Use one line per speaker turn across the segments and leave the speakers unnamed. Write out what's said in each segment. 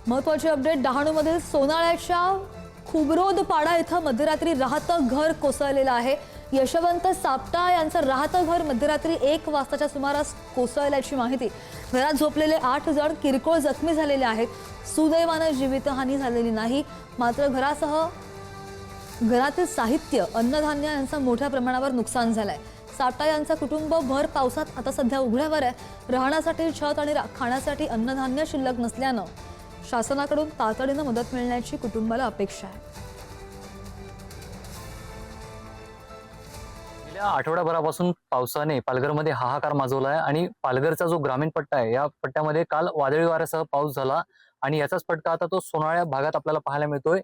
महत्वाची अपडेट डहाणूमधील सोनाळ्याच्या खुबरोद पाडा इथं मध्यरात्री राहतं घर कोसळलेलं आहे। यशवंत सापटा यांचं राहतं घर मध्यरात्री 1 वाजताच्या सुमारास कोसळल्याची माहिती। घरात झोपलेले 8 जण किरकोळ जखमी झालेले आहेत। सुदैवानं जीवितहानी झालेली नाही, मात्र घरासह घरातील साहित्य, अन्नधान्य यांचं मोठ्या प्रमाणावर नुकसान झालंय। सापटा यांचं कुटुंब भर पावसात आता सध्या उघड्यावर आहे। राहण्यासाठी छत आणि खाण्यासाठी अन्नधान्य शिल्लक नसल्यानं शासनाकडून तातडीनं मदत मिळण्याची कुटुंबाला अपेक्षा आहे।
गेल्या आठवड्याभरापासून पावसाने पालघरमध्ये हाहाकार माजवला आहे आणि पालघरचा जो ग्रामीण पट्टा आहे या पट्ट्यामध्ये काल वादळी वाऱ्यासह पाऊस झाला आणि याचाच फटका आता तो सोनाळ्या भागात आपल्याला पाहायला मिळतोय।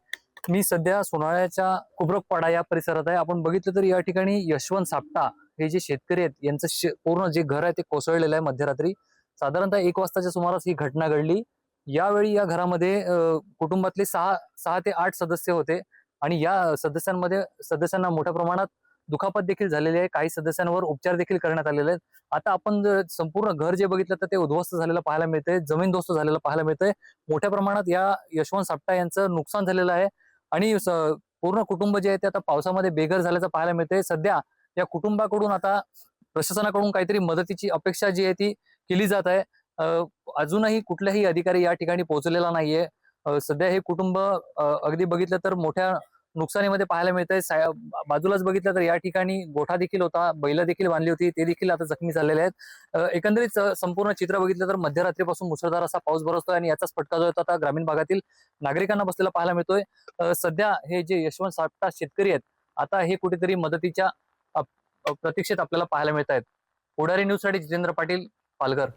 मी सध्या सोनाळ्याच्या कुबरकपाडा या परिसरात आहे। आपण बघितलं तर या ठिकाणी यशवंत सापटा हे जे शेतकरी आहेत यांचं पूर्ण जे घर आहे ते कोसळलेलं आहे। मध्यरात्री साधारणतः 1 वाजताच्या सुमारास ही घटना घडली। यावेळी या घरामध्ये कुटुंबातले 6 ते 8 सदस्य होते आणि या सदस्यांना मोठ्या प्रमाणात दुखापत देखील झालेली आहे। काही सदस्यांवर उपचार देखील करण्यात आलेले आहेत। आता आपण संपूर्ण घर जे बघितलं तर ते उद्ध्वस्त झालेलं पाहायला मिळतंय, जमीनदोस्त झालेलं पाहायला मिळतंय। मोठ्या प्रमाणात या यशवंत सापटा यांचं नुकसान झालेलं आहे आणि पूर्ण कुटुंब जे आहे ते आता पावसामध्ये बेघर झाल्याचं पाहायला मिळतंय। सध्या या कुटुंबाकडून आता प्रशासनाकडून काहीतरी मदतीची अपेक्षा जी आहे ती केली जात आहे। अजूनही कुठलाही अधिकारी या ठिकाणी पोहोचलेला नाहीये। सध्या हे कुटुंब अगदी बघितलं तर मोठ्या नुकसानीमध्ये पाहायला मिळतंय। बाजूलाच बघितलं तर या ठिकाणी गोठा देखील होता, बैल देखील बांधली होती, ते देखील आता जखमी झालेले आहेत। एकंदरीत संपूर्ण चित्र बघितलं तर मध्यरात्रीपासून मुसळधार असा पाऊस बरसतोय आणि याचाच फटका जो आहे आता ग्रामीण भागातील नागरिकांना बसलेला पाहायला मिळतोय। सध्या हे जे यशवंत सापटा शेतकरी आहेत आता हे कुठेतरी मदतीच्या प्रतीक्षेत आपल्याला पाहायला मिळत आहेत। पुढारी न्यूज साठी जितेंद्र पाटील, पालघर।